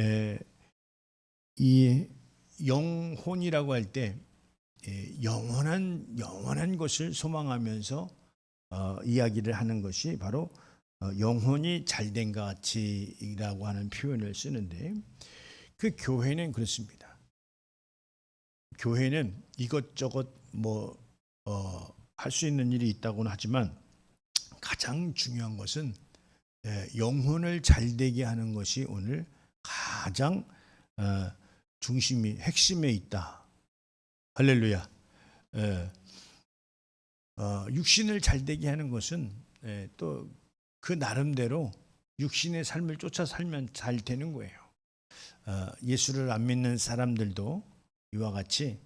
에, 이 영혼이라고 할 때 영원한 것을 소망하면서 이야기를 하는 것이 바로 영혼이 잘된 것 같이라고 하는 표현을 쓰는데, 그 교회는 그렇습니다. 교회는 이것저것 할 수 있는 일이 있다고는 하지만 가장 중요한 것은 영혼을 잘되게 하는 것이 오늘 가장 중심이 핵심에 있다. 할렐루야. 육신을 잘되게 하는 것은 또 그 나름대로 육신의 삶을 쫓아 살면 잘 되는 거예요. 예수를 안 믿는 사람들도 이와 같이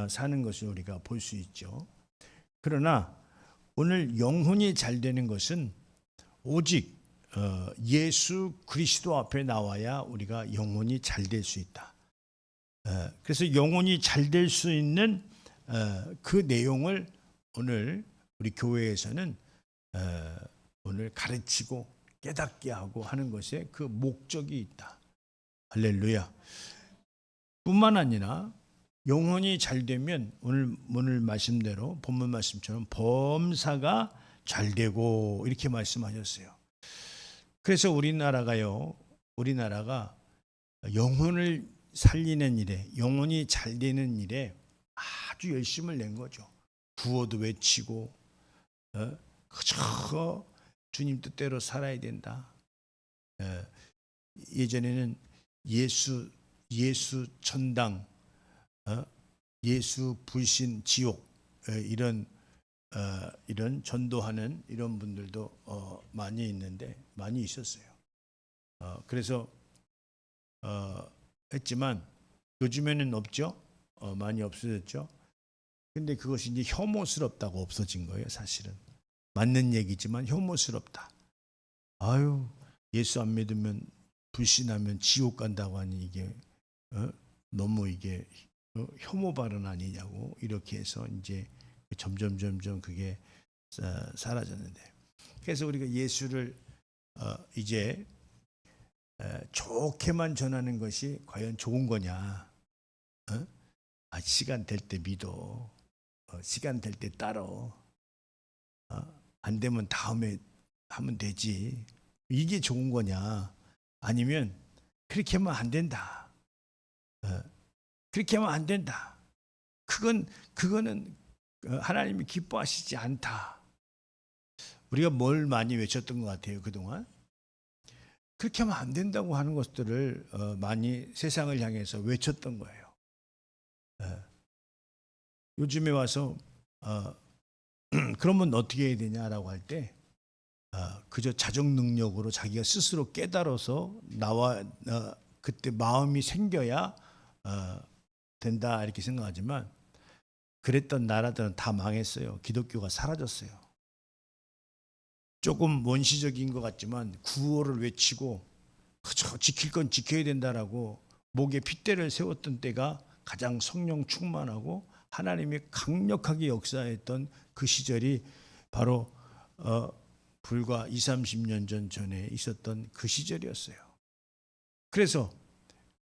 사는 것을 우리가 볼 수 있죠. 그러나 오늘 영혼이 잘 되는 것은 오직 예수 그리스도 앞에 나와야 우리가 영혼이 잘 될 수 있다. 그래서 영혼이 잘 될 수 있는 그 내용을 오늘 우리 교회에서는 오늘 가르치고 깨닫게 하고 하는 것에 그 목적이 있다. 할렐루야. 뿐만 아니라 영혼이 잘 되면 오늘 말씀대로 본문 말씀처럼 범사가 잘 되고 이렇게 말씀하셨어요. 그래서 우리나라가 영혼을 살리는 일에, 영혼이 잘 되는 일에 아주 열심을 낸 거죠. 구호도 외치고 그저 주님 뜻대로 살아야 된다. 예전에는 예수 천당, 예수 불신 지옥, 이런 전도하는 이런 분들도 많이 있었어요. 그래서 했지만 요즘에는 없죠. 많이 없어졌죠. 근데 그것이 이제 혐오스럽다고 없어진 거예요. 사실은 맞는 얘기지만 혐오스럽다. 아유, 예수 안 믿으면, 불신하면 지옥 간다고 하니 이게 너무 이게 혐오 발언 아니냐고, 이렇게 해서 이제 점점 그게 사라졌는데, 그래서 우리가 예수를 이제 좋게만 전하는 것이 과연 좋은 거냐? 시간 될 때 믿어, 시간 될 때 따라, 안 되면 다음에 하면 되지, 이게 좋은 거냐? 아니면 그렇게 하면 안 된다, 그렇게 하면 안 된다, 그거는 하나님이 기뻐하시지 않다. 우리가 뭘 많이 외쳤던 것 같아요, 그동안. 그렇게 하면 안 된다고 하는 것들을 많이 세상을 향해서 외쳤던 거예요. 요즘에 와서 그러면 어떻게 해야 되냐라고 할 때 그저 자정 능력으로 자기가 스스로 깨달아서 그때 마음이 생겨야 된다, 이렇게 생각하지만 그랬던 나라들은 다 망했어요. 기독교가 사라졌어요. 조금 원시적인 것 같지만 구호를 외치고 그저 지킬 건 지켜야 된다라고 목에 핏대를 세웠던 때가 가장 성령 충만하고 하나님이 강력하게 역사했던 그 시절이 바로 불과 20-30년 전에 있었던 그 시절이었어요. 그래서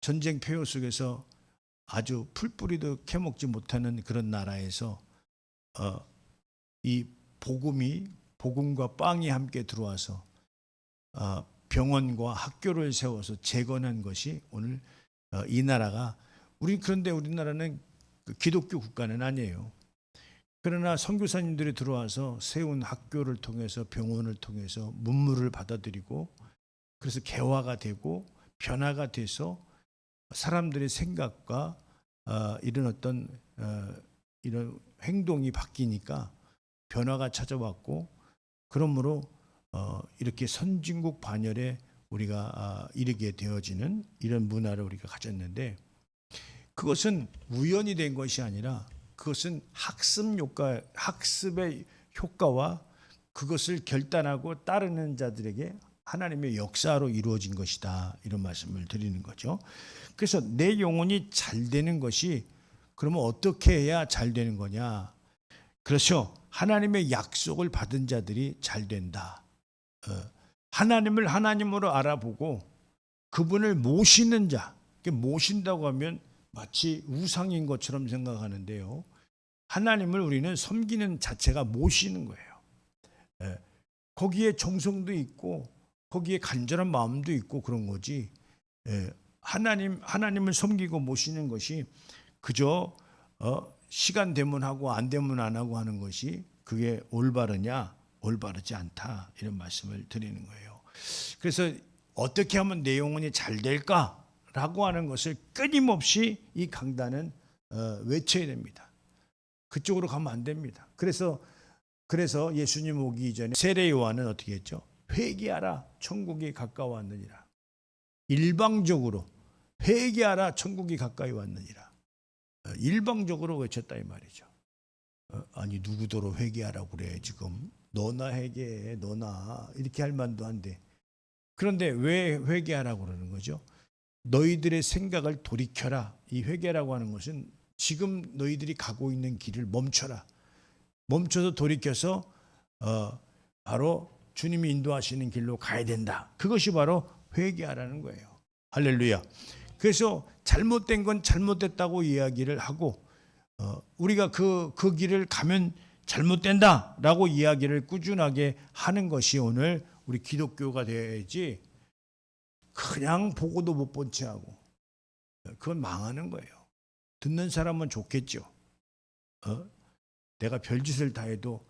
전쟁 폐허 속에서 아주 풀뿌리도 캐먹지 못하는 그런 나라에서 이 복음과 빵이 함께 들어와서 병원과 학교를 세워서 재건한 것이 오늘 이 나라가, 그런데 우리나라는 기독교 국가는 아니에요. 그러나 선교사님들이 들어와서 세운 학교를 통해서, 병원을 통해서 문물을 받아들이고, 그래서 개화가 되고 변화가 돼서 사람들의 생각과 이런 이런 행동이 바뀌니까 변화가 찾아왔고, 그러므로 이렇게 선진국 반열에 우리가 이르게 되어지는 이런 문화를 우리가 가졌는데, 그것은 우연이 된 것이 아니라 그것은 학습의 효과와 그것을 결단하고 따르는 자들에게 하나님의 역사로 이루어진 것이다, 이런 말씀을 드리는 거죠. 그래서 내 영혼이 잘 되는 것이, 그러면 어떻게 해야 잘 되는 거냐? 그렇죠. 하나님의 약속을 받은 자들이 잘 된다. 하나님을 하나님으로 알아보고 그분을 모시는 자. 모신다고 하면 마치 우상인 것처럼 생각하는데요. 하나님을 우리는 섬기는 자체가 모시는 거예요. 거기에 정성도 있고 거기에 간절한 마음도 있고 그런 거지. 하나님을 섬기고 모시는 것이 그저 시간 되면 하고 안 되면 안 하고 하는 것이 그게 올바르냐? 올바르지 않다. 이런 말씀을 드리는 거예요. 그래서 어떻게 하면 내 영혼이 잘 될까라고 하는 것을 끊임없이 이 강단은 외쳐야 됩니다. 그쪽으로 가면 안 됩니다. 그래서 예수님 오기 이전에 세례 요한은 어떻게 했죠? 회개하라, 천국이 가까워왔느니라. 일방적으로 회개하라, 천국이 가까이 왔느니라. 일방적으로 외쳤다 이 말이죠. 아니 누구더러 회개하라고 그래 지금. 너나 회개해, 너나 이렇게 할 만도 한데. 그런데 왜 회개하라고 그러는 거죠? 너희들의 생각을 돌이켜라. 이 회개라고 하는 것은 지금 너희들이 가고 있는 길을 멈춰라. 멈춰서 돌이켜서 바로 주님이 인도하시는 길로 가야 된다. 그것이 바로 회개하라는 거예요. 할렐루야. 그래서 잘못된 건 잘못됐다고 이야기를 하고 우리가 그 길을 가면 잘못된다라고 이야기를 꾸준하게 하는 것이 오늘 우리 기독교가 되어야지, 그냥 보고도 못 본 채 하고 그건 망하는 거예요. 듣는 사람은 좋겠죠. 내가 별짓을 다 해도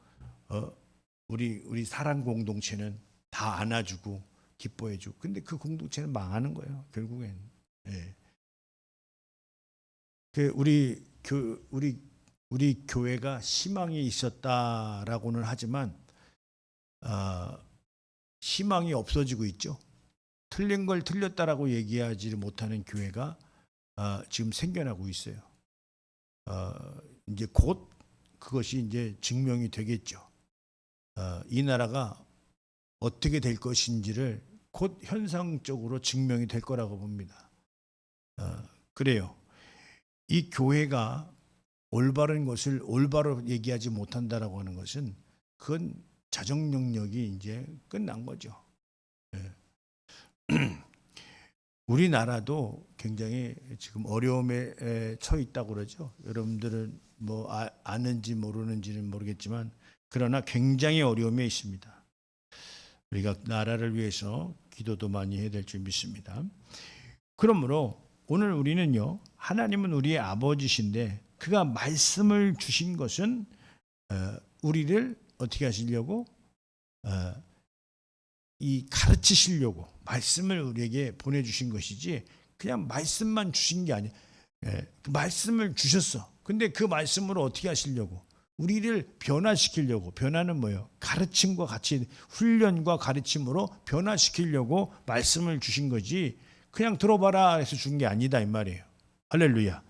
우리 사랑 공동체는 다 안아주고 기뻐해주고, 근데 그 공동체는 망하는 거예요 결국엔. 우리 교회가 희망이 있었다라고는 하지만 희망이 없어지고 있죠. 틀린 걸 틀렸다라고 얘기하지 못하는 교회가 지금 생겨나고 있어요. 이제 곧 그것이 이제 증명이 되겠죠. 이 나라가 어떻게 될 것인지를 곧 현상적으로 증명이 될 거라고 봅니다. 그래요. 이 교회가 올바른 것을 올바로 얘기하지 못한다라고 하는 것은 그건 자정 영역이 이제 끝난 거죠. 우리나라도 굉장히 지금 어려움에 처해 있다고 그러죠. 여러분들은 뭐 아는지 모르는지는 모르겠지만 그러나 굉장히 어려움에 있습니다. 우리가 나라를 위해서 기도도 많이 해야 될 줄 믿습니다. 그러므로 오늘 우리는요, 하나님은 우리의 아버지신데 그가 말씀을 주신 것은 우리를 어떻게 하시려고? 이 가르치시려고 말씀을 우리에게 보내주신 것이지 그냥 말씀만 주신 게 아니에요. 그 말씀을 주셨어. 근데 그 말씀으로 어떻게 하시려고? 우리를 변화시키려고. 변화는 뭐예요? 가르침과 같이 훈련과 가르침으로 변화시키려고 말씀을 주신 거지 그냥 들어봐라 해서 준 게 아니다 이 말이에요. 할렐루야.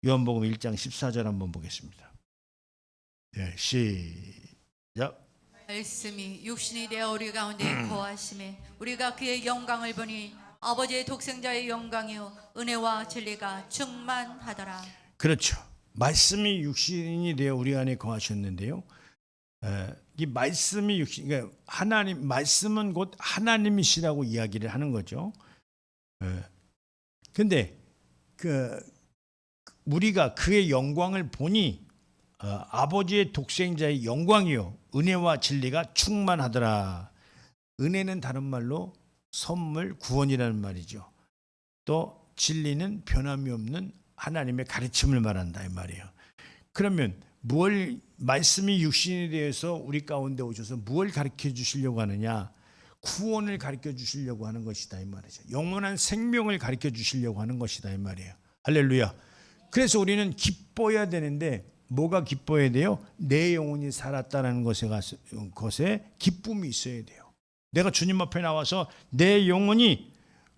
요한복음 1장 14절 한번 보겠습니다. 시작. 말씀이 육신이 되어 우리 가운데 거하심에 우리가 그의 영광을 보니 아버지의 독생자의 영광이요 은혜와 진리가 충만하더라. 그렇죠. 말씀이 육신이 되어 우리 안에 거하셨는데요. 이 말씀이 육신, 그러니까 하나님, 말씀은 곧 하나님이시라고 이야기를 하는 거죠. 근데 우리가 그의 영광을 보니 아버지의 독생자의 영광이요 은혜와 진리가 충만하더라. 은혜는 다른 말로 선물, 구원이라는 말이죠. 또 진리는 변함이 없는 하나님의 가르침을 말한다 이 말이에요. 그러면 말씀이 육신에 대해서 우리 가운데 오셔서 무엇을 가르쳐 주시려고 하느냐? 구원을 가르쳐 주시려고 하는 것이다 이 말이죠. 영원한 생명을 가르쳐 주시려고 하는 것이다 이 말이에요. 할렐루야. 그래서 우리는 기뻐해야 되는데 뭐가 기뻐해야 돼요? 내 영혼이 살았다는 것에 기쁨이 있어야 돼요. 내가 주님 앞에 나와서 내 영혼이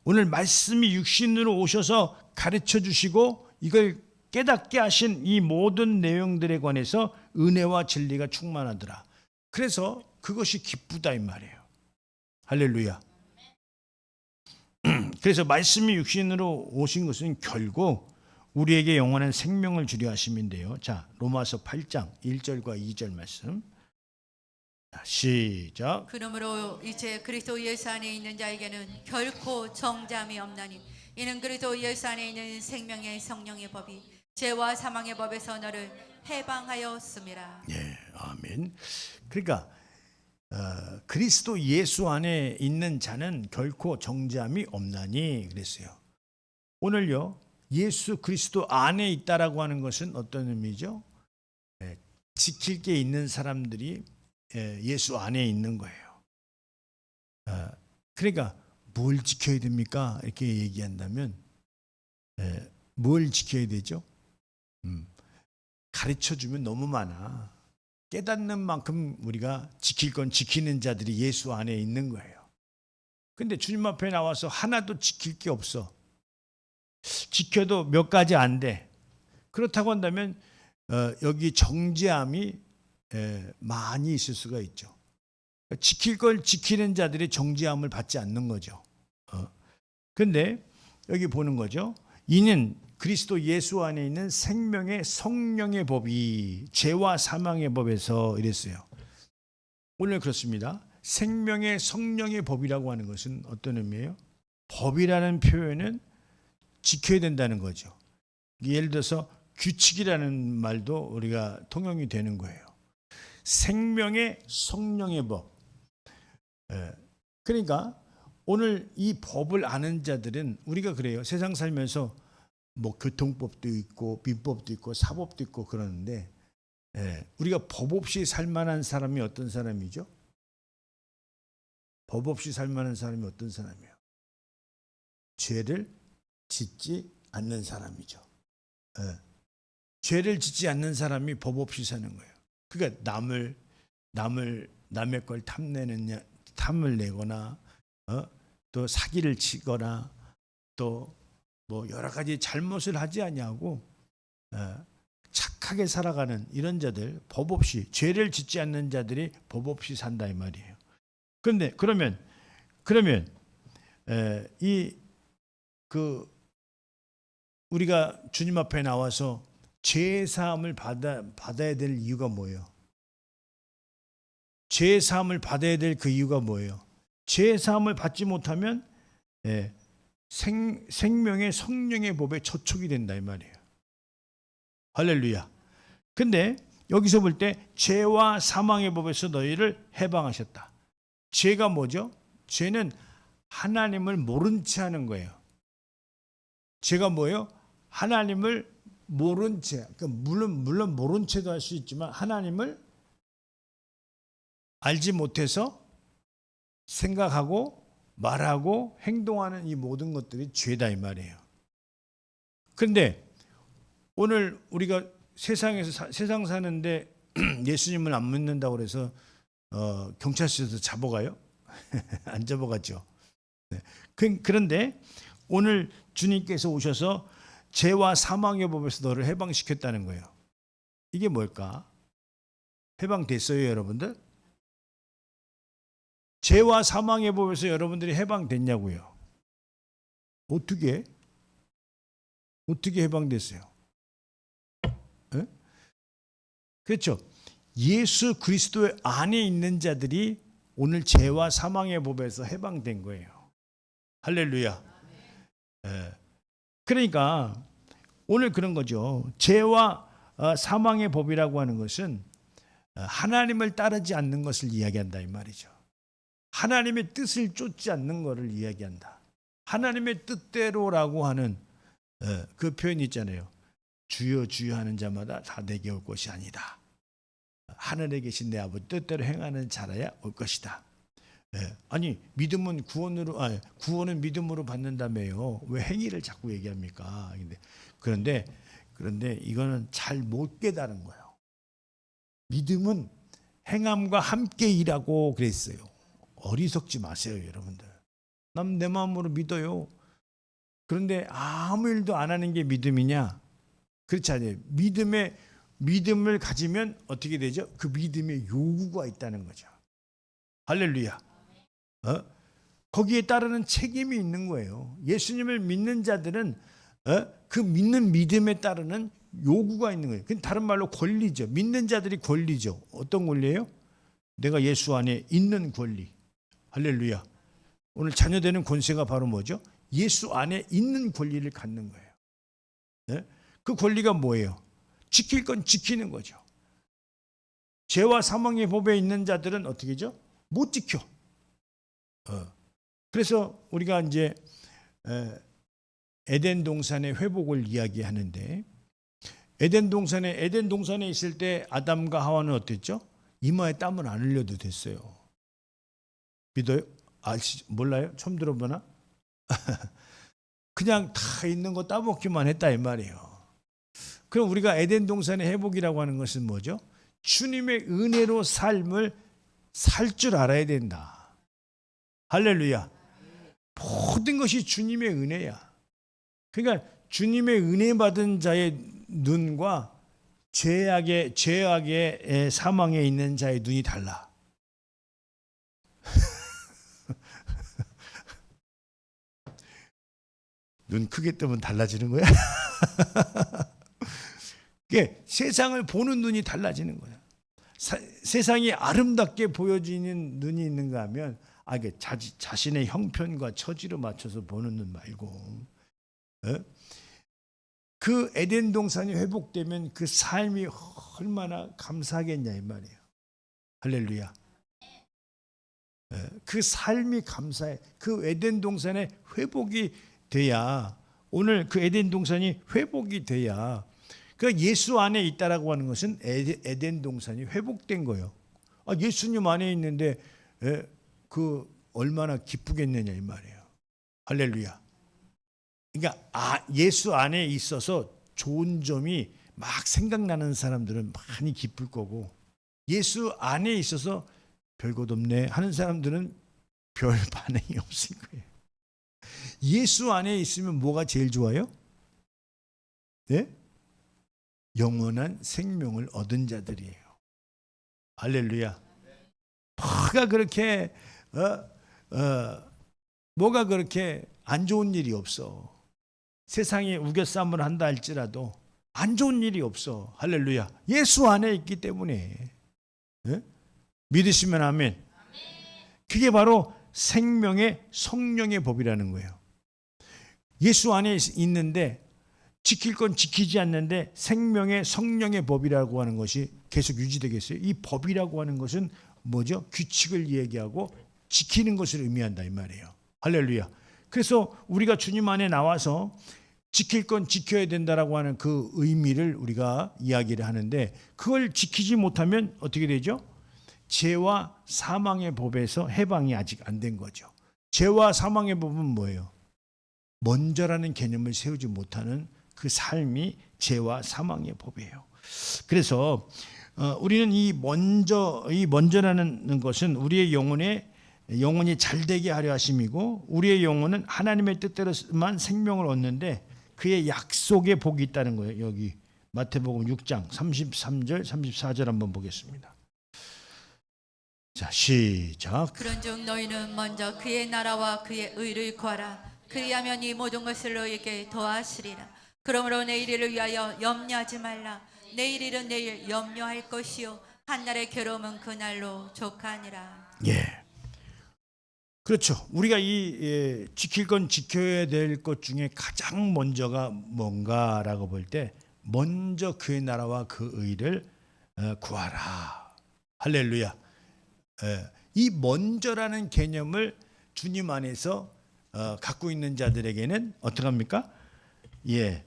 오늘 말씀이 육신으로 오셔서 가르쳐 주시고 이걸 깨닫게 하신 이 모든 내용들에 관해서 은혜와 진리가 충만하더라. 그래서 그것이 기쁘다 이 말이에요. 할렐루야. 그래서 말씀이 육신으로 오신 것은 결국 우리에게 영원한 생명을 주려 하심인데요. 자, 로마서 8장 1절과 2절 말씀. 시작. 그러므로 이제 그리스도 예수 안에 있는 자에게는 결코 정죄함이 없나니 이는 그리스도 예수 안에 있는 생명의 성령의 법이 죄와 사망의 법에서 너를 해방하였음이라. 예, 아멘. 그러니까 그리스도 예수 안에 있는 자는 결코 정죄함이 없나니 그랬어요. 오늘요, 예수 그리스도 안에 있다라고 하는 것은 어떤 의미죠? 지킬 게 있는 사람들이 예수 안에 있는 거예요. 그러니까 뭘 지켜야 됩니까? 이렇게 얘기한다면 뭘 지켜야 되죠? 가르쳐주면 너무 많아. 깨닫는 만큼 우리가 지킬 건 지키는 자들이 예수 안에 있는 거예요. 근데 주님 앞에 나와서 하나도 지킬 게 없어. 지켜도 몇 가지 안 돼. 그렇다고 한다면 여기 정죄함이 많이 있을 수가 있죠. 지킬 걸 지키는 자들이 정죄함을 받지 않는 거죠. 근데 여기 보는 거죠. 이는 그리스도 예수 안에 있는 생명의 성령의 법이 죄와 사망의 법에서 이랬어요. 오늘 그렇습니다. 생명의 성령의 법이라고 하는 것은 어떤 의미예요? 법이라는 표현은 지켜야 된다는 거죠. 예를 들어서 규칙이라는 말도 우리가 통용이 되는 거예요. 생명의 성령의 법. 그러니까 오늘 이 법을 아는 자들은 우리가 그래요. 세상 살면서 뭐 교통법도 있고 민법도 있고 사법도 있고 그러는데 우리가 법 없이 살 만한 사람이 어떤 사람이죠? 법 없이 살 만한 사람이 어떤 사람이에요? 죄를 짓지 않는 사람이죠. 죄를 짓지 않는 사람이 법 없이 사는 거예요. 그러니까 남의 걸 탐을 내거나 또 사기를 치거나 또 뭐 여러 가지 잘못을 하지 아니하고 착하게 살아가는 이런 자들, 법 없이 죄를 짓지 않는 자들이 법 없이 산다 이 말이에요. 그런데 그러면 우리가 주님 앞에 나와서 죄 사함을 받아야 될 이유가 뭐예요? 죄 사함을 받아야 될 그 이유가 뭐예요? 죄 사함을 받지 못하면 생명의 성령의 법에 저촉이 된다 이 말이에요. 할렐루야. 근데 여기서 볼 때 죄와 사망의 법에서 너희를 해방하셨다. 죄가 뭐죠? 죄는 하나님을 모른 채 하는 거예요. 죄가 뭐예요? 하나님을 모른 채. 그러니까 물론 모른 채도 할 수 있지만 하나님을 알지 못해서 생각하고 말하고 행동하는 이 모든 것들이 죄다 이 말이에요. 그런데 오늘 우리가 세상 사는데 예수님을 안 믿는다고 그래서 경찰서에서 잡아가요? 안 잡아가죠. 그런데 오늘 주님께서 오셔서 죄와 사망의 법에서 너를 해방시켰다는 거예요. 이게 뭘까? 해방됐어요, 여러분들? 죄와 사망의 법에서 여러분들이 해방됐냐고요? 어떻게 해방됐어요? 그렇죠. 예수 그리스도 안에 있는 자들이 오늘 죄와 사망의 법에서 해방된 거예요. 할렐루야. 그러니까 오늘 그런 거죠. 죄와 사망의 법이라고 하는 것은 하나님을 따르지 않는 것을 이야기한다 이 말이죠. 하나님의 뜻을 쫓지 않는 것을 이야기한다. 하나님의 뜻대로라고 하는 그 표현이 있잖아요. 주여 주여 하는 자마다 다 내게 올 것이 아니다. 하늘에 계신 내 아버지 뜻대로 행하는 자라야 올 것이다. 아니 믿음은 구원은 믿음으로 받는다며요. 왜 행위를 자꾸 얘기합니까? 그런데 이거는 잘 못 깨달은 거예요. 믿음은 행함과 함께 일하고 그랬어요. 어리석지 마세요, 여러분들. 난 내 마음으로 믿어요. 그런데 아무 일도 안 하는 게 믿음이냐? 그렇지 않아요. 믿음을 가지면 어떻게 되죠? 그 믿음에 요구가 있다는 거죠. 할렐루야. 거기에 따르는 책임이 있는 거예요. 예수님을 믿는 자들은 그 믿는 믿음에 따르는 요구가 있는 거예요. 다른 말로 권리죠. 믿는 자들이 권리죠. 어떤 권리예요? 내가 예수 안에 있는 권리. 할렐루야. 오늘 자녀되는 권세가 바로 뭐죠? 예수 안에 있는 권리를 갖는 거예요. 네? 그 권리가 뭐예요? 지킬 건 지키는 거죠. 죄와 사망의 법에 있는 자들은 어떻게 하죠? 못 지켜. 그래서 우리가 이제 에덴 동산의 회복을 이야기하는데, 에덴 동산에 있을 때 아담과 하와는 어땠죠? 이마에 땀을 안 흘려도 됐어요. 믿어요? 몰라요? 처음 들어보나? 그냥 다 있는 거 따먹기만 했다 이 말이에요. 그럼 우리가 에덴 동산의 회복이라고 하는 것은 뭐죠? 주님의 은혜로 삶을 살 줄 알아야 된다. 할렐루야. 모든 것이 주님의 은혜야. 그러니까 주님의 은혜 받은 자의 눈과 죄악의 사망에 있는 자의 눈이 달라. 눈 크게 뜨면 달라지는 거야? 그게 세상을 보는 눈이 달라지는 거야. 세상이 아름답게 보여지는 눈이 있는가 하면 이게 자신의 형편과 처지로 맞춰서 보는 눈 말고, 그 에덴 동산이 회복되면 그 삶이 얼마나 감사하겠냐 이 말이에요. 할렐루야. 그 삶이 감사해. 그 에덴 동산의 회복이 돼야, 오늘 그 에덴 동산이 회복이 돼야, 그 예수 안에 있다라고 하는 것은 에덴 동산이 회복된 거예요. 예수님 안에 있는데 그 얼마나 기쁘겠느냐 이 말이에요. 할렐루야. 그러니까 예수 안에 있어서 좋은 점이 막 생각나는 사람들은 많이 기쁠 거고, 예수 안에 있어서 별것 없네 하는 사람들은 별 반응이 없을 거예요. 예수 안에 있으면 뭐가 제일 좋아요? 네? 영원한 생명을 얻은 자들이에요. 할렐루야. 뭐가 그렇게 안 좋은 일이 없어. 세상에 우겨싸움을 한다 할지라도 안 좋은 일이 없어. 할렐루야. 예수 안에 있기 때문에. 네? 믿으시면 아멘. 그게 바로 생명의 성령의 법이라는 거예요. 예수 안에 있는데 지킬 건 지키지 않는데 생명의 성령의 법이라고 하는 것이 계속 유지되겠어요? 이 법이라고 하는 것은 뭐죠? 규칙을 얘기하고 지키는 것을 의미한다 이 말이에요. 할렐루야. 그래서 우리가 주님 안에 나와서 지킬 건 지켜야 된다라고 하는 그 의미를 우리가 이야기를 하는데, 그걸 지키지 못하면 어떻게 되죠? 죄와 사망의 법에서 해방이 아직 안 된 거죠. 죄와 사망의 법은 뭐예요? 먼저라는 개념을 세우지 못하는 그 삶이 죄와 사망의 법이에요. 그래서 우리는 이 먼저라는 것은 우리의 영혼이 잘되게 하려 하심이고, 우리의 영혼은 하나님의 뜻대로만 생명을 얻는데 그의 약속에 복이 있다는 거예요. 여기 마태복음 6장 33절 34절 한번 보겠습니다. 자, 시작. 그런즉 너희는 먼저 그의 나라와 그의 의를 구하라. 그리하면 이 모든 것을 너희에게 더하시리라. 그러므로 내일 일을 위하여 염려하지 말라. 내일 일은 내일 염려할 것이요 한날의 괴로움은 그날로 족하니라. 예. 그렇죠. 우리가 지킬 건 지켜야 될 것 중에 가장 먼저가 뭔가라고 볼 때, 먼저 그의 나라와 그 의를 구하라. 할렐루야. 이 먼저라는 개념을 주님 안에서 갖고 있는 자들에게는 어떻게 합니까? 예.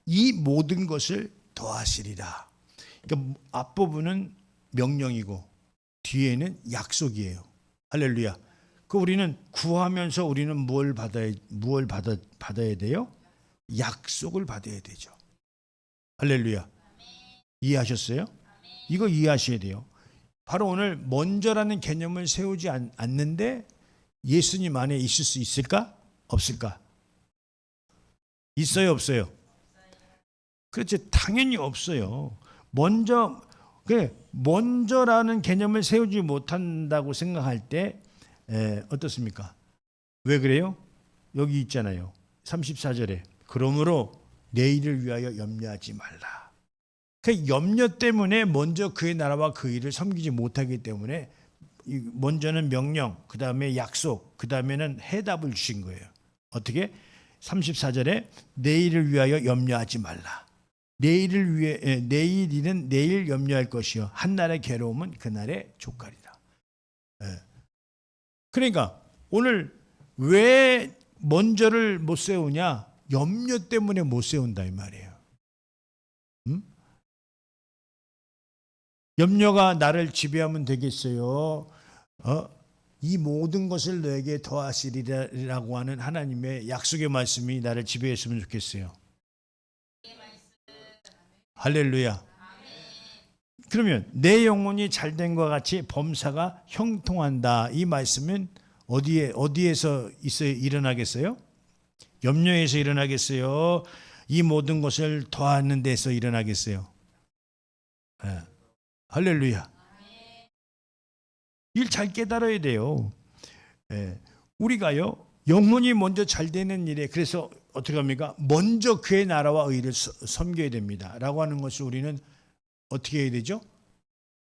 이 모든 것을 더하시리라. 그러니까 앞부분은 명령이고 뒤에는 약속이에요. 할렐루야. 그 우리는 구하면서 우리는 뭘 받아야 돼요? 약속을 받아야 되죠. 할렐루야. 이해하셨어요? 이거 이해하셔야 돼요. 바로 오늘 먼저라는 개념을 세우지 않는데 예수님 안에 있을 수 있을까? 없을까? 있어요, 없어요? 그렇지, 당연히 없어요. 먼저라는 개념을 세우지 못한다고 생각할 때 어떻습니까? 왜 그래요? 여기 있잖아요. 34절에 그러므로 내일을 위하여 염려하지 말라. 그 염려 때문에 먼저 그의 나라와 그 일을 섬기지 못하기 때문에 먼저는 명령, 그 다음에 약속, 그 다음에는 해답을 주신 거예요. 어떻게? 34절에 내일을 위하여 염려하지 말라. 내일을 위해 내일 일은 내일 염려할 것이요 한날의 괴로움은 그날의 족하리라. 그러니까 오늘 왜 먼저를 못 세우냐? 염려 때문에 못 세운다 이 말이에요. 염려가 나를 지배하면 되겠어요? 이 모든 것을 너에게 더하시리라고 하는 하나님의 약속의 말씀이 나를 지배했으면 좋겠어요. 할렐루야. 그러면 내 영혼이 잘된 것과 같이 범사가 형통한다. 이 말씀은 어디에서 일어나겠어요? 염려에서 일어나겠어요? 이 모든 것을 더하는 데서 일어나겠어요? 할렐루야. 일 잘 깨달아야 돼요. 우리가요 영혼이 먼저 잘 되는 일에 그래서 어떻게 합니까? 먼저 그의 나라와 의를 섬겨야 됩니다 라고 하는 것을 우리는 어떻게 해야 되죠?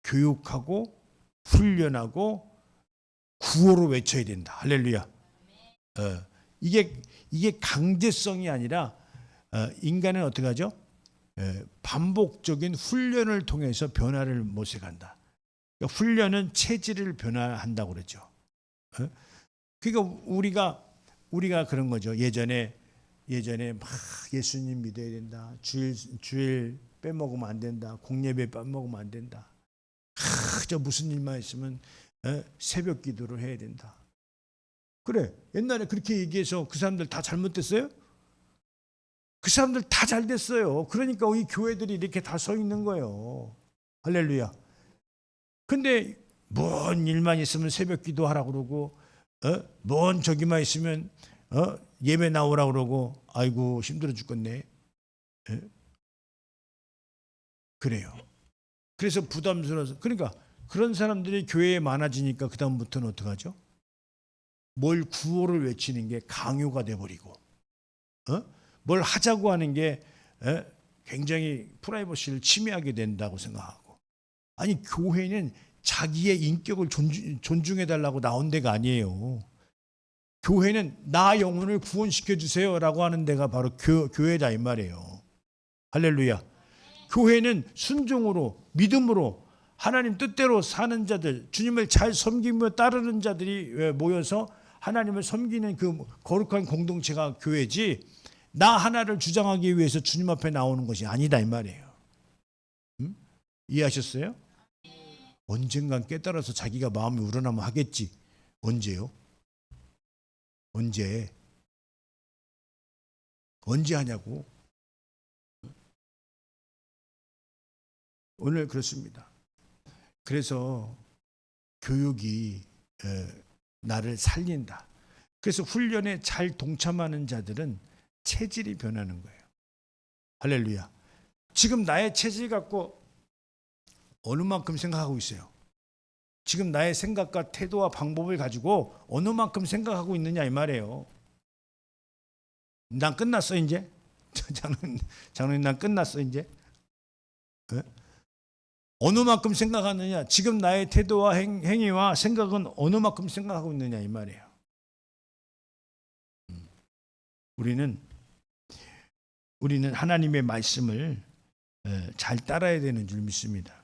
교육하고 훈련하고 구호로 외쳐야 된다. 할렐루야. 이게 강제성이 아니라 인간은 어떻게 하죠? 반복적인 훈련을 통해서 변화를 모색한다. 그러니까 훈련은 체질을 변화한다고 그러죠. 그러니까 우리가 그런 거죠. 예전에 막 예수님 믿어야 된다. 주일 빼먹으면 안 된다. 공예배 빼먹으면 안 된다. 저 무슨 일만 있으면 새벽 기도를 해야 된다. 그래, 옛날에 그렇게 얘기해서 그 사람들 다 잘못됐어요? 그 사람들 다 잘 됐어요. 그러니까 이 교회들이 이렇게 다 서 있는 거예요. 할렐루야. 근데 뭔 일만 있으면 새벽 기도하라고 그러고 뭔 저기만 있으면 예배 나오라고 그러고 아이고 힘들어 죽겠네. 그래요. 그래서 부담스러워서 그러니까 그런 사람들이 교회에 많아지니까 그 다음부터는 어떡하죠? 뭘 구호를 외치는 게 강요가 돼버리고 뭘 하자고 하는 게 굉장히 프라이버시를 침해하게 된다고 생각하고 아니 교회는 자기의 인격을 존중해달라고 나온 데가 아니에요. 교회는 나 영혼을 구원시켜 주세요라고 하는 데가 바로 교회다 이 말이에요. 할렐루야. 교회는 순종으로 믿음으로 하나님 뜻대로 사는 자들 주님을 잘 섬기며 따르는 자들이 모여서 하나님을 섬기는 그 거룩한 공동체가 교회지 나 하나를 주장하기 위해서 주님 앞에 나오는 것이 아니다 이 말이에요. 이해하셨어요? 언젠간 깨달아서 자기가 마음이 우러나면 하겠지. 언제요? 언제 하냐고. 오늘 그렇습니다. 그래서 교육이 나를 살린다. 그래서 훈련에 잘 동참하는 자들은 체질이 변하는 거예요. 할렐루야. 지금 나의 체질 갖고 어느 만큼 생각하고 있어요? 지금 나의 생각과 태도와 방법을 가지고 어느 만큼 생각하고 있느냐 이 말이에요. 난 끝났어 이제. 장로님 난 끝났어 이제. 어느 만큼 생각하느냐. 지금 나의 태도와 행위와 생각은 어느 만큼 생각하고 있느냐 이 말이에요. 우리는 하나님의 말씀을 잘 따라야 되는 줄 믿습니다.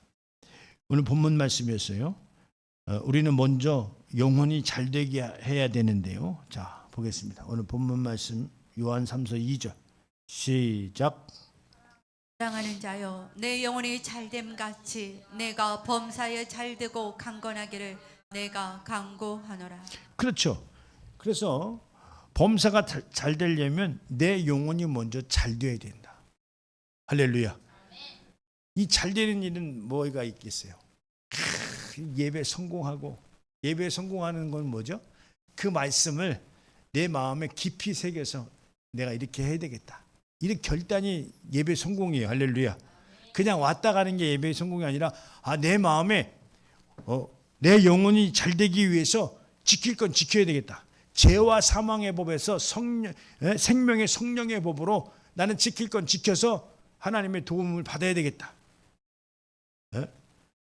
오늘 본문 말씀이었어요. 우리는 먼저 영혼이 잘되게 해야 되는데요. 자, 보겠습니다. 오늘 본문 말씀 요한 3서 2절 시작. 사랑하는 자여 내 영혼이 잘됨 같이 내가 범사에 잘되고 강건하기를 내가 간구하노라. 그렇죠. 그래서 범사가 잘 되려면 내 영혼이 먼저 잘 되어야 된다. 할렐루야. 이 잘 되는 일은 뭐가 있겠어요? 예배 성공하고 예배 성공하는 건 뭐죠? 그 말씀을 내 마음에 깊이 새겨서 내가 이렇게 해야 되겠다. 이렇게 결단이 예배 성공이에요. 할렐루야. 그냥 왔다 가는 게 예배 성공이 아니라 내 마음에 내 영혼이 잘 되기 위해서 지킬 건 지켜야 되겠다. 죄와 사망의 법에서 생명의 성령의 법으로 나는 지킬 건 지켜서 하나님의 도움을 받아야 되겠다. 예?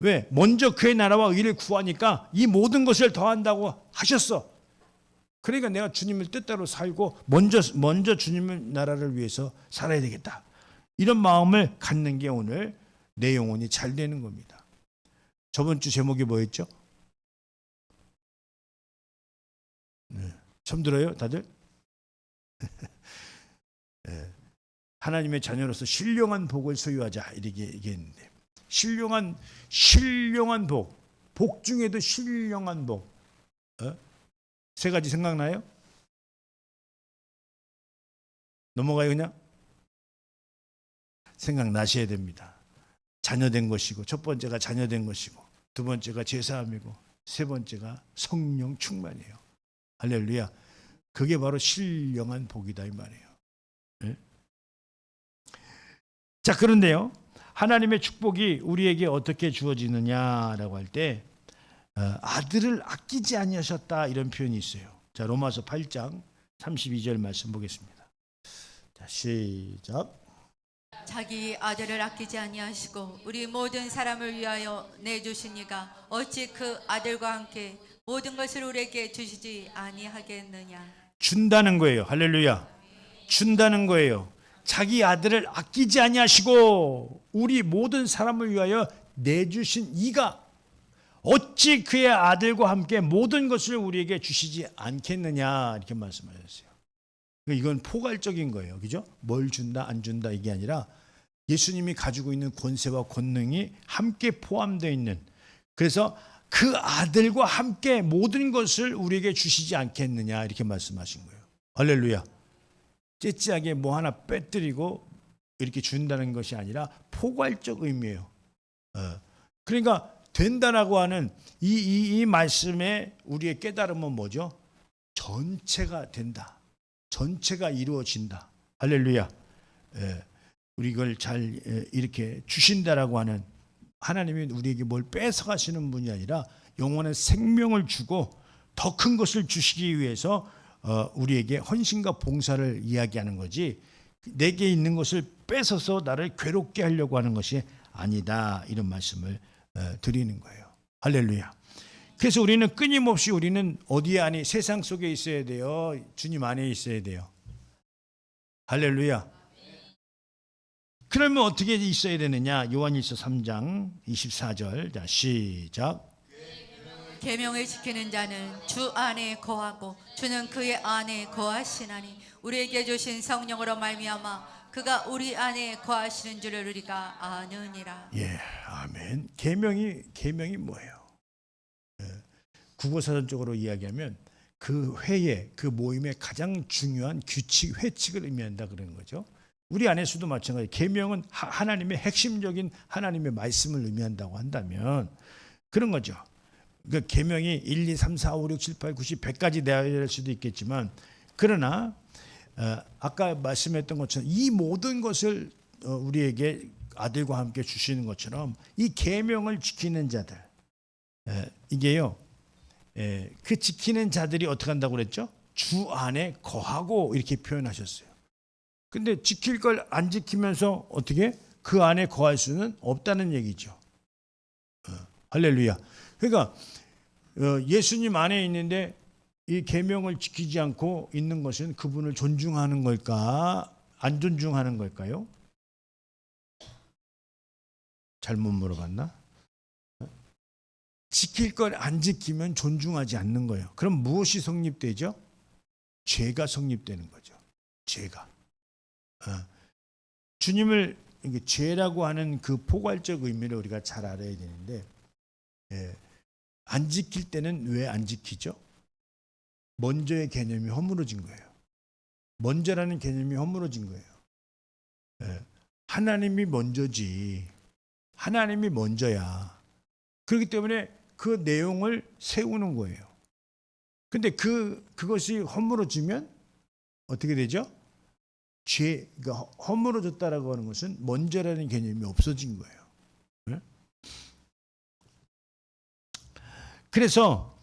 왜? 먼저 그의 나라와 의를 구하니까 이 모든 것을 더한다고 하셨어. 그러니까 내가 주님을 뜻대로 살고 먼저 주님의 나라를 위해서 살아야 되겠다. 이런 마음을 갖는 게 오늘 내 영혼이 잘 되는 겁니다. 저번 주 제목이 뭐였죠? 네. 처음 들어요, 다들? 네. 하나님의 자녀로서 신령한 복을 소유하자 이렇게 얘기했는데, 신령한 복 중에도 신령한 복. 세 가지 생각나요? 넘어가요 그냥? 생각나셔야 됩니다. 자녀된 것이고, 첫 번째가 자녀된 것이고, 두 번째가 제사함이고, 세 번째가 성령 충만이에요. 할렐루야. 그게 바로 신령한 복이다 이 말이에요. 네? 자, 그런데요, 하나님의 축복이 우리에게 어떻게 주어지느냐라고 할 때 아들을 아끼지 아니하셨다 이런 표현이 있어요. 자, 로마서 8장 32절 말씀 보겠습니다. 자, 시작. 자기 아들을 아끼지 아니하시고 우리 모든 사람을 위하여 내주신 이가 어찌 그 아들과 함께 모든 것을 우리에게 주시지 아니하겠느냐. 준다는 거예요. 할렐루야. 준다는 거예요. 자기 아들을 아끼지 아니하시고 우리 모든 사람을 위하여 내주신 이가 어찌 그의 아들과 함께 모든 것을 우리에게 주시지 않겠느냐 이렇게 말씀하셨어요. 이건 포괄적인 거예요. 그죠? 뭘 준다 안 준다 이게 아니라 예수님이 가지고 있는 권세와 권능이 함께 포함되어 있는, 그래서 그 아들과 함께 모든 것을 우리에게 주시지 않겠느냐 이렇게 말씀하신 거예요. 할렐루야. 째째하게 뭐 하나 빼뜨리고 이렇게 준다는 것이 아니라 포괄적 의미예요. 그러니까 된다라고 하는 이 말씀에 우리의 깨달음은 뭐죠? 전체가 된다. 전체가 이루어진다. 할렐루야. 우리 이걸 잘 이렇게 주신다라고 하는, 하나님이 우리에게 뭘 뺏어가시는 분이 아니라 영원한 생명을 주고 더 큰 것을 주시기 위해서 우리에게 헌신과 봉사를 이야기하는 거지, 내게 있는 것을 뺏어서 나를 괴롭게 하려고 하는 것이 아니다 이런 말씀을 드리는 거예요. 할렐루야. 그래서 우리는 끊임없이 우리는 어디에 아니 세상 속에 있어야 돼요? 주님 안에 있어야 돼요. 할렐루야. 그러면 어떻게 있어야 되느냐? 요한일서 3장 24절. 자, 시작. 계명을 지키는 자는 주 안에 거하고 주는 그의 안에 거하시나니 우리에게 주신 성령으로 말미암아 그가 우리 안에 거하시는 줄을 우리가 아느니라. 예, 아멘. 계명이 뭐예요? 국어사전적으로 이야기하면 그 회의, 그 모임의 가장 중요한 규칙, 회칙을 의미한다 그러는 거죠. 우리 안에서도 마찬가지. 계명은 하나님의 핵심적인 하나님의 말씀을 의미한다고 한다면 그런 거죠. 그 계명이 1, 2, 3, 4, 5, 6, 7, 8, 9, 10, 100까지 되어야 될 수도 있겠지만, 그러나 아까 말씀했던 것처럼 이 모든 것을 우리에게 아들과 함께 주시는 것처럼 이 계명을 지키는 자들, 이게요, 그 지키는 자들이 어떻게 한다고 그랬죠? 주 안에 거하고 이렇게 표현하셨어요. 근데 지킬 걸 안 지키면서 어떻게 그 안에 거할 수는 없다는 얘기죠. 할렐루야. 그러니까 예수님 안에 있는데 이 계명을 지키지 않고 있는 것은 그분을 존중하는 걸까? 안 존중하는 걸까요? 잘못 물어봤나? 지킬 걸 안 지키면 존중하지 않는 거예요. 그럼 무엇이 성립되죠? 죄가 성립되는 거죠. 죄가. 주님을 죄라고 하는 그 포괄적 의미를 우리가 잘 알아야 되는데, 안 지킬 때는 왜 안 지키죠? 먼저의 개념이 허물어진 거예요. 먼저라는 개념이 허물어진 거예요. 하나님이 먼저지. 하나님이 먼저야. 그렇기 때문에 그 내용을 세우는 거예요. 근데 그것이 허물어지면 어떻게 되죠? 그러니까 허물어졌다라고 하는 것은 먼저라는 개념이 없어진 거예요. 그래서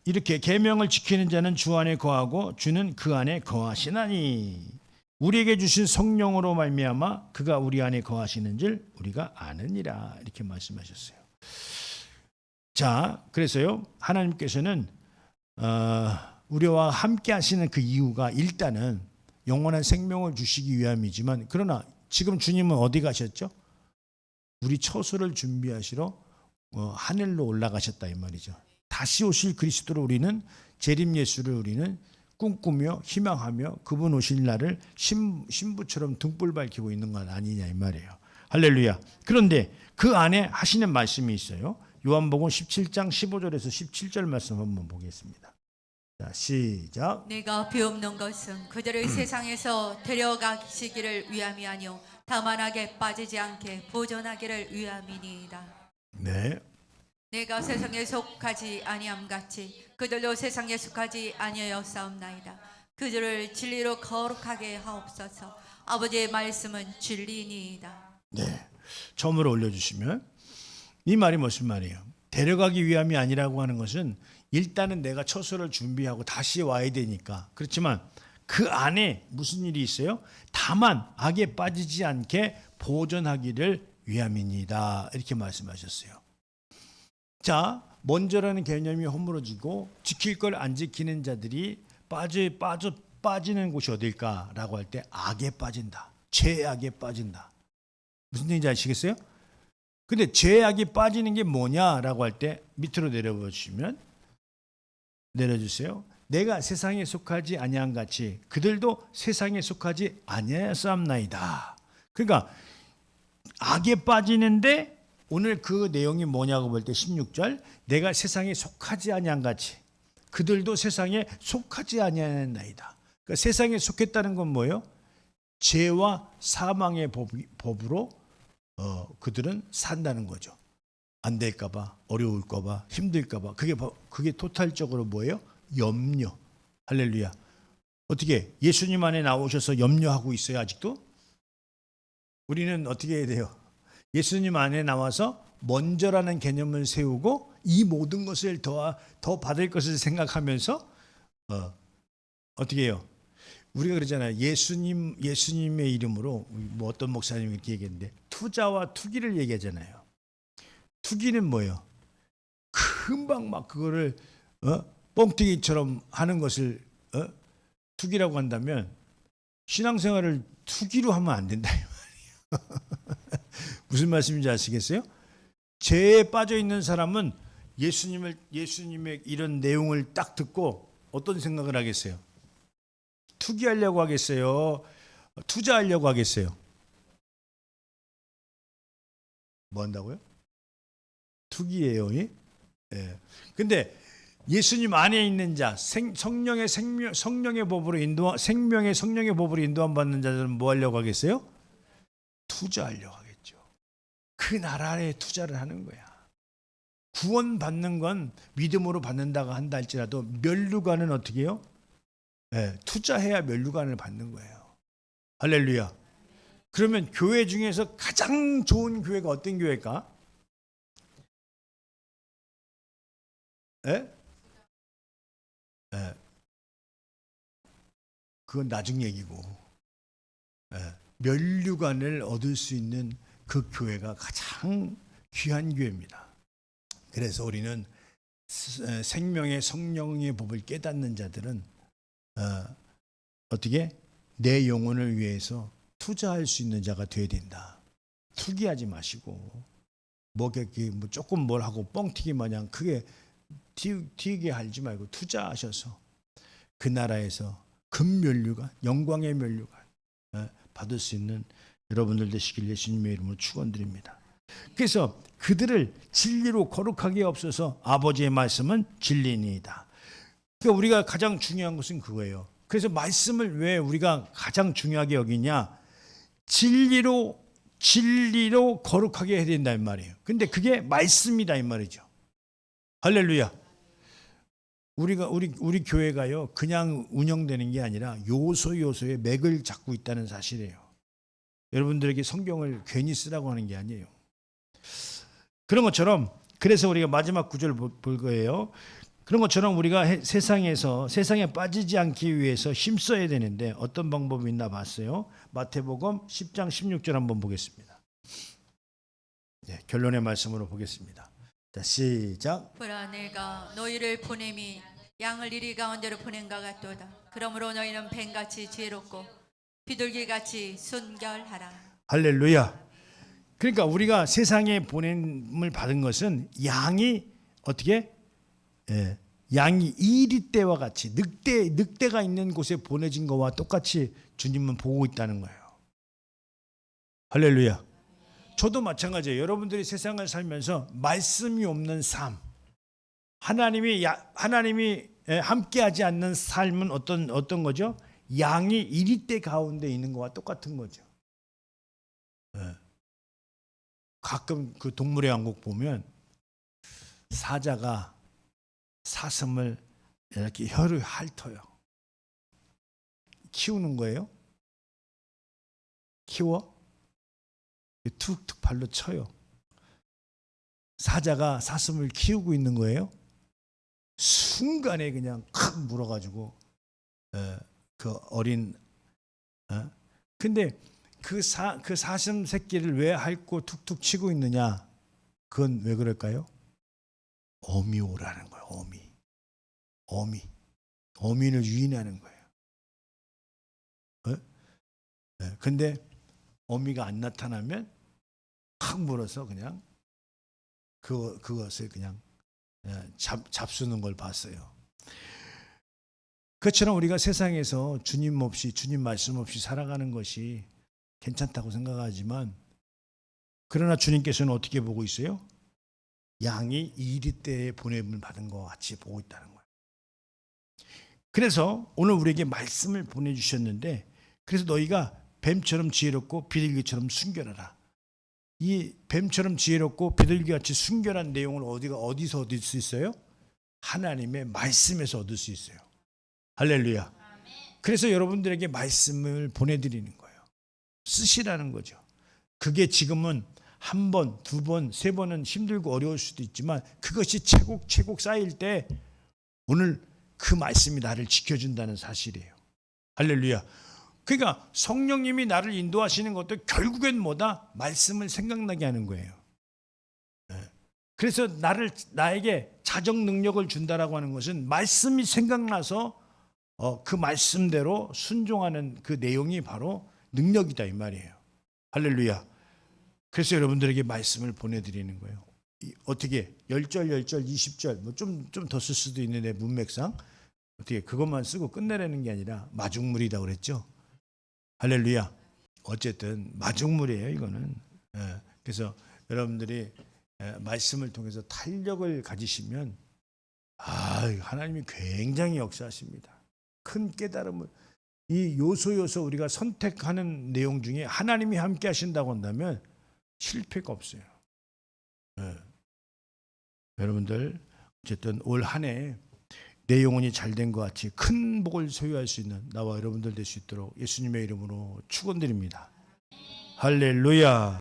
이렇게 계명을 지키는 자는 주 안에 거하고 주는 그 안에 거하시나니, 우리에게 주신 성령으로 말미암아 그가 우리 안에 거하시는 줄 우리가 아느니라 이렇게 말씀하셨어요. 자, 그래서요 하나님께서는 우리와 함께 하시는 그 이유가 일단은 영원한 생명을 주시기 위함이지만, 그러나 지금 주님은 어디 가셨죠? 우리 처소를 준비하시러 하늘로 올라가셨다 이 말이죠. 다시 오실 그리스도로 우리는 재림 예수를 우리는 꿈꾸며 희망하며 그분 오실 날을 신부처럼 등불 밝히고 있는 건 아니냐 이 말이에요. 할렐루야. 그런데 그 안에 하시는 말씀이 있어요. 요한복음 17장 15절에서 17절 말씀 한번 보겠습니다. 자, 시작. 내가 비옵는 것은 그들을 세상에서 데려가시기를 위함이 아니요 다만 악에 빠지지 않게 보존하기를 위함이니이다. 네. 내가 세상에 속하지 아니함 같이 그들도 세상에 속하지 아니하였사옵나이다. 그들을 진리로 거룩하게 하옵소서. 아버지의 말씀은 진리니이다. 네. 처음으로 올려주시면 이 말이 무슨 말이에요? 데려가기 위함이 아니라고 하는 것은 일단은 내가 처소를 준비하고 다시 와야 되니까. 그렇지만 그 안에 무슨 일이 있어요? 다만 악에 빠지지 않게 보존하기를 위함입니다. 이렇게 말씀하셨어요. 자, 먼저라는 개념이 허물어지고 지킬 걸 안 지키는 자들이 빠지는 곳이 어딜까라고 할 때 악에 빠진다. 죄악에 빠진다. 무슨 얘기인지 아시겠어요? 근데 죄악이 빠지는 게 뭐냐라고 할 때 밑으로 내려주시면 내려주세요. 내가 세상에 속하지 아니한 같이 그들도 세상에 속하지 아니하였사옵나이다. 그러니까 악에 빠지는데 오늘 그 내용이 뭐냐고 볼 때 16절 내가 세상에 속하지 아니한 같이 그들도 세상에 속하지 아니하였나이다. 그러니까 세상에 속했다는 건 뭐예요? 죄와 사망의 법으로 그들은 산다는 거죠. 안 될까 봐, 어려울까 봐, 힘들까 봐. 그게 토탈적으로 뭐예요? 염려. 할렐루야. 어떻게 예수님 안에 나오셔서 염려하고 있어요 아직도? 우리는 어떻게 해야 돼요? 예수님 안에 나와서 먼저라는 개념을 세우고 이 모든 것을 더 받을 것을 생각하면서 어떻게 해요? 우리가 그러잖아요. 예수님의 이름으로 뭐 어떤 목사님이 이렇게 얘기했는데 투자와 투기를 얘기하잖아요. 투기는 뭐예요? 금방 막 그거를 뻥튀기처럼 하는 것을 투기라고 한다면 신앙생활을 투기로 하면 안 된다 이 말이에요. 무슨 말씀인지 아시겠어요? 죄에 빠져 있는 사람은 예수님의 이런 내용을 딱 듣고 어떤 생각을 하겠어요? 투기하려고 하겠어요? 투자하려고 하겠어요? 뭐 한다고요? 투기예요. 예? 근데 예수님 안에 있는 자, 성령의 법으로 생명의 법으로 인도함 받는 자들은 뭐 하려고 하겠어요? 투자하려고 하겠죠. 그 나라에 투자를 하는 거야. 구원 받는 건 믿음으로 받는다고 한다 할지라도 면류관은 어떻게 해요? 투자해야 면류관을 받는 거예요. 할렐루야. 그러면 교회 중에서 가장 좋은 교회가 어떤 교회일까? 그건 나중 얘기고 면류관을 얻을 수 있는 그 교회가 가장 귀한 교회입니다. 그래서 우리는 생명의 성령의 법을 깨닫는 자들은 어떻게 내 영혼을 위해서 투자할 수 있는 자가 되어야 된다. 투기하지 마시고 뭐 조금 뭘 하고 뻥튀기 마냥 크게 튀게 하지 말고 투자하셔서 그 나라에서 금면류관, 영광의 면류관 받을 수 있는 여러분들 되시길 예수님의 이름으로 축원드립니다. 그래서 그들을 진리로 거룩하게 없어서 아버지의 말씀은 진리니이다. 그러니까 우리가 가장 중요한 것은 그거예요. 그래서 말씀을 왜 우리가 가장 중요하게 여기냐? 진리로 거룩하게 해야 된다 이 말이에요. 근데 그게 말씀이다 이 말이죠. 할렐루야. 우리 교회가요 그냥 운영되는 게 아니라 요소의 맥을 잡고 있다는 사실이에요. 여러분들에게 성경을 괜히 쓰라고 하는 게 아니에요. 그런 것처럼 그래서 우리가 마지막 구절을 볼 거예요. 그런 것처럼 우리가 세상에 빠지지 않기 위해서 힘써야 되는데 어떤 방법이 있나 봤어요. 마태복음 10장 16절 한번 보겠습니다. 네, 결론의 말씀으로 보겠습니다. 자, 시작. 보라 내가 너희를 보냄이 양을 이리 가운데로 보낸가 같도다. 그러므로 너희는 뱀같이 지혜롭고 비둘기같이 순결하라. 할렐루야. 그러니까 우리가 세상에 보냄을 받은 것은 양이 어떻게? 양이 이리떼와 같이 늑대가 있는 곳에 보내진 것과 똑같이 주님은 보고 있다는 거예요. 할렐루야. 저도 마찬가지예요. 여러분들이 세상을 살면서 말씀이 없는 삶, 하나님이 함께하지 않는 삶은 어떤 거죠? 양이 이리떼 가운데 있는 것과 똑같은 거죠. 가끔 그 동물의 왕국 보면 사자가 사슴을 이렇게 혀를 핥어요. 키우는 거예요? 키워? 툭툭 발로 쳐요. 사자가 사슴을 키우고 있는 거예요? 순간에 그냥 칵 물어가지고 그 어린 근데 그 사슴 새끼를 왜 핥고 툭툭 치고 있느냐? 그건 왜 그럴까요? 어미오라는 거예요. 어미를 유인하는 거예요. 근데 어미가 안 나타나면 확 물어서 그냥 그것을 그냥 잡수는 걸 봤어요. 그처럼 우리가 세상에서 주님 없이 주님 말씀 없이 살아가는 것이 괜찮다고 생각하지만 그러나 주님께서는 어떻게 보고 있어요? 양이 이리떼에 보냄을 받은 것 같이 보고 있다는 거예요. 그래서 오늘 우리에게 말씀을 보내주셨는데 그래서 너희가 뱀처럼 지혜롭고 비둘기처럼 순결하라. 이 뱀처럼 지혜롭고 비둘기같이 순결한 내용을 어디서 얻을 수 있어요? 하나님의 말씀에서 얻을 수 있어요. 할렐루야. 그래서 여러분들에게 말씀을 보내드리는 거예요. 쓰시라는 거죠. 그게 지금은 한 번, 두 번, 세 번은 힘들고 어려울 수도 있지만 그것이 채곡 쌓일 때 오늘 그 말씀이 나를 지켜준다는 사실이에요. 할렐루야. 그러니까 성령님이 나를 인도하시는 것도 결국엔 뭐다? 말씀을 생각나게 하는 거예요. 그래서 나에게 자정 능력을 준다라고 하는 것은 말씀이 생각나서 그 말씀대로 순종하는 그 내용이 바로 능력이다 이 말이에요. 할렐루야. 그래서 여러분들에게 말씀을 보내드리는 거예요. 어떻게 10절, 20절 뭐 좀 더 쓸 수도 있는데 문맥상 어떻게 그것만 쓰고 끝내라는 게 아니라 마중물이라고 그랬죠. 할렐루야. 어쨌든 마중물이에요 이거는. 그래서 여러분들이 말씀을 통해서 탄력을 가지시면 하나님이 굉장히 역사하십니다. 큰 깨달음을 이 요소 우리가 선택하는 내용 중에 하나님이 함께 하신다고 한다면 실패가 없어요. 여러분들 어쨌든 올 한 해 내 영혼이 잘된 것 같이 큰 복을 소유할 수 있는 나와 여러분들 될 수 있도록 예수님의 이름으로 축원드립니다. 할렐루야.